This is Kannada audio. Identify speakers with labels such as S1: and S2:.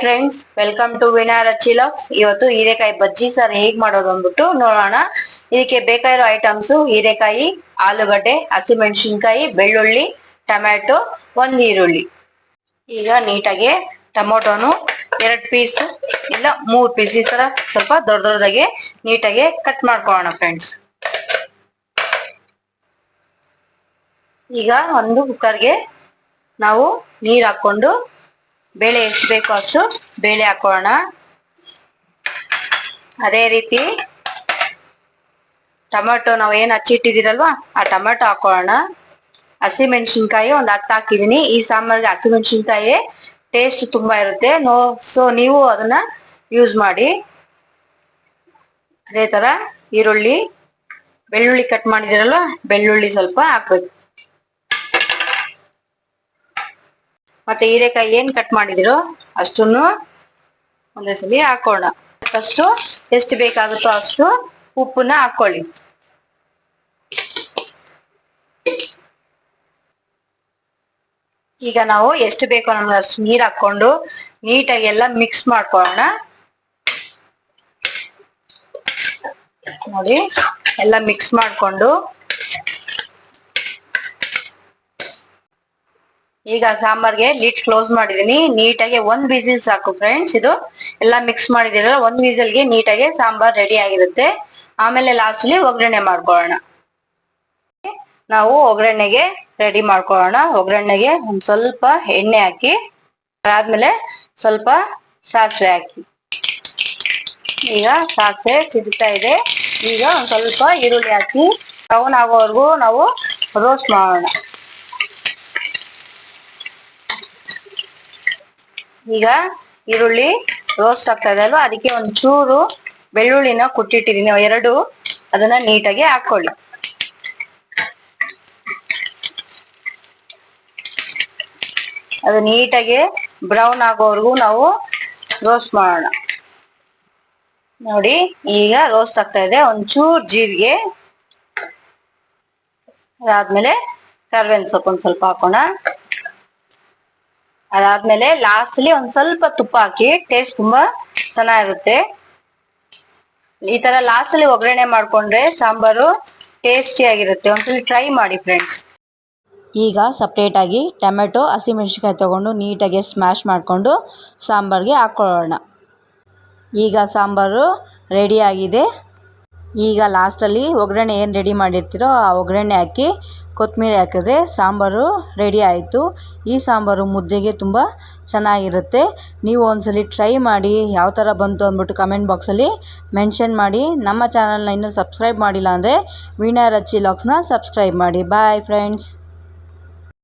S1: Friends, welcome to Veena Rachchi logs. ಇವತ್ತು ಹೀರೆಕಾಯಿ ಬಜ್ಜಿ ಸಾರು ಹೇಗ್ ಮಾಡೋದು ಅಂದ್ಬಿಟ್ಟು ನೋಡೋಣ. ಇದಕ್ಕೆ ಬೇಕಾಗಿರೋ ಐಟಮ್ಸ್: ಹೀರೆಕಾಯಿ, ಆಲೂಗಡ್ಡೆ, ಹಸಿಮೆಣಸಿನ್ಕಾಯಿ, ಬೆಳ್ಳುಳ್ಳಿ, ಟೊಮ್ಯಾಟೊ, ಒಂದ್ ಈರುಳ್ಳಿ. ಈಗ ನೀಟಾಗಿ ಟೊಮೊಟೊನು 2 ಪೀಸ್ ಇಲ್ಲ 3 ಪೀಸ್ ಈ ತರ ಸ್ವಲ್ಪ ದೊಡ್ಡದಾಗಿ ನೀಟಾಗಿ ಕಟ್ ಮಾಡ್ಕೊಳ್ಳೋಣ ಫ್ರೆಂಡ್ಸ್. ಈಗ ಒಂದು ಕುಕ್ಕರ್ಗೆ ನಾವು ನೀರ್ ಹಾಕೊಂಡು ಬೇಳೆ ಎಷ್ಟು ಬೇಕೋ ಅಷ್ಟು ಬೇಳೆ ಹಾಕೋಣ. ಅದೇ ರೀತಿ ಟೊಮೆಟೊ ನಾವು ಏನ್ ಹಚ್ಚಿಟ್ಟಿದಿರಲ್ವಾ ಆ ಟೊಮೆಟೊ ಹಾಕೋಣ. ಹಸಿಮೆಣಸಿನ್ಕಾಯಿ ಒಂದು 10 ಹಾಕಿದೀನಿ. ಈ ಸಾಂಬಾರ್ಗೆ ಹಸಿಮೆಣಸಿನ್ಕಾಯಿ ಟೇಸ್ಟ್ ತುಂಬಾ ಇರುತ್ತೆ. ಸೊ ನೀವು ಅದನ್ನ ಯೂಸ್ ಮಾಡಿ. ಅದೇ ತರ ಈರುಳ್ಳಿ, ಬೆಳ್ಳುಳ್ಳಿ ಕಟ್ ಮಾಡಿದಿರಲ್ವಾ ಬೆಳ್ಳುಳ್ಳಿ ಸ್ವಲ್ಪ ಹಾಕ್ಬೇಕು. ಮತ್ತೆ ಹೀರೆಕಾಯಿ ಏನ್ ಕಟ್ ಮಾಡಿದಿರೋ ಅಷ್ಟನ್ನು ಒಂದೇ ಸಲ ಹಾಕೋಣ. ಅಷ್ಟು ಎಷ್ಟು ಬೇಕಾಗುತ್ತೋ ಅಷ್ಟು ಉಪ್ಪನ್ನ ಹಾಕೊಳ್ಳಿ. ಈಗ ನಾವು ಎಷ್ಟು ಬೇಕೋ ನಮ್ಗೆ ಅಷ್ಟು ನೀರ್ ಹಾಕೊಂಡು ನೀಟಾಗಿ ಎಲ್ಲ ಮಿಕ್ಸ್ ಮಾಡ್ಕೊಳ್ಳೋಣ. ನೋಡಿ, ಎಲ್ಲ ಮಿಕ್ಸ್ ಮಾಡ್ಕೊಂಡು ಈಗ ಸಾಂಬಾರ್ಗೆ ಲಿಡ್ ಕ್ಲೋಸ್ ಮಾಡಿದೀನಿ. ನೀಟಾಗಿ 1 ವಿಸಿಲ್ ಸಾಕು ಫ್ರೆಂಡ್ಸ್. ಇದು ಎಲ್ಲ ಮಿಕ್ಸ್ ಮಾಡಿದಿರಲ್ಲ 1 ವಿಸಿಲ್ಗೆ ನೀಟಾಗಿ ಸಾಂಬಾರ್ ರೆಡಿ ಆಗಿರುತ್ತೆ. ಆಮೇಲೆ ಲಾಸ್ಟ್ಲಿ ಒಗ್ಗರಣೆ ಮಾಡ್ಕೊಳ್ಳೋಣ. ನಾವು ಒಗ್ಗರಣೆಗೆ ರೆಡಿ ಮಾಡ್ಕೊಳ್ಳೋಣ. ಒಗ್ಗರಣೆಗೆ ಒಂದ್ ಸ್ವಲ್ಪ ಎಣ್ಣೆ ಹಾಕಿ, ಅದಾದ್ಮೇಲೆ ಸ್ವಲ್ಪ ಸಾಸಿವೆ ಹಾಕಿ. ಈಗ ಸಾಸಿವೆ ಸಿಡ್ತಾ ಇದೆ. ಈಗ ಒಂದ್ ಸ್ವಲ್ಪ ಈರುಳ್ಳಿ ಹಾಕಿ ಬ್ರೌನ್ ಆಗೋವರೆಗೂ ನಾವು ರೋಸ್ಟ್ ಮಾಡೋಣ. ಈಗ ಈರುಳ್ಳಿ ರೋಸ್ಟ್ ಆಗ್ತಾ ಇದೆ ಅಲ್ವಾ, ಅದಕ್ಕೆ ಒಂಚೂರು ಬೆಳ್ಳುಳ್ಳಿನ ಕುಟ್ಟಿಟ್ಟಿದೀನಿ 2. ಅದನ್ನ ನೀಟಾಗಿ ಹಾಕೊಳ್ಳಿ. ಅದು ನೀಟಾಗಿ ಬ್ರೌನ್ ಆಗೋವರೆಗೂ ನಾವು ರೋಸ್ಟ್ ಮಾಡೋಣ. ನೋಡಿ, ಈಗ ರೋಸ್ಟ್ ಆಗ್ತಾ ಇದೆ. ಒಂಚೂರು ಜೀರಿಗೆ, ಅದಾದ್ಮೇಲೆ ಕರ್ಬೇವಿನ ಸೊಪ್ಪು ಒಂದ್ ಸ್ವಲ್ಪ ಹಾಕೋಣ. ಅದಾದ್ಮೇಲೆ ಲಾಸ್ಟ್ಲಿ ಒಂದ್ ಸ್ವಲ್ಪ ತುಪ್ಪ ಹಾಕಿ, ಟೇಸ್ಟ್ ತುಂಬಾ ಚೆನ್ನಾಗಿರುತ್ತೆ. ಈ ತರ ಲಾಸ್ಟ್ ಅಲ್ಲಿ ಒಗ್ಗರಣೆ ಮಾಡ್ಕೊಂಡ್ರೆ ಸಾಂಬಾರು ಟೇಸ್ಟಿ ಆಗಿರುತ್ತೆ. ಒಂದ್ಸಲ ಟ್ರೈ ಮಾಡಿ ಫ್ರೆಂಡ್ಸ್.
S2: ಈಗ ಸಪ್ರೇಟಾಗಿ ಟೊಮೆಟೊ, ಹಸಿಮೆಣಸಿನ್ಕಾಯಿ ತೊಗೊಂಡು ನೀಟಾಗಿ ಸ್ಮ್ಯಾಶ್ ಮಾಡಿಕೊಂಡು ಸಾಂಬಾರಿಗೆ ಹಾಕ್ಕೊಳ್ಳೋಣ. ಈಗ ಸಾಂಬಾರು ರೆಡಿಯಾಗಿದೆ. ಈಗ ಲಾಸ್ಟಲ್ಲಿ ಒಗ್ಗರಣೆ ಏನು ರೆಡಿ ಮಾಡಿರ್ತೀರೋ ಆ ಒಗ್ಗರಣೆ ಹಾಕಿ ಕೊತ್ತಂಬರಿ ಹಾಕಿದ್ರೆ ಸಾಂಬಾರು ರೆಡಿ ಆಯಿತು. ಈ ಸಾಂಬಾರು ಮುದ್ದೆಗೆ ತುಂಬ ಚೆನ್ನಾಗಿರುತ್ತೆ. ನೀವು ಒಂದ್ಸಲಿ ಟ್ರೈ ಮಾಡಿ. ಯಾವ ಥರ ಬಂತು ಅಂದ್ಬಿಟ್ಟು ಕಮೆಂಟ್ ಬಾಕ್ಸಲ್ಲಿ ಮೆನ್ಷನ್ ಮಾಡಿ. ನಮ್ಮ ಚಾನಲ್ನ ಇನ್ನೂ ಸಬ್ಸ್ಕ್ರೈಬ್ ಮಾಡಿಲ್ಲ ಅಂದರೆ ವೀಣಾ ರಚ್ಚಿ ಲಾಗ್ಸ್ನ ಸಬ್ಸ್ಕ್ರೈಬ್ ಮಾಡಿ. Bye friends.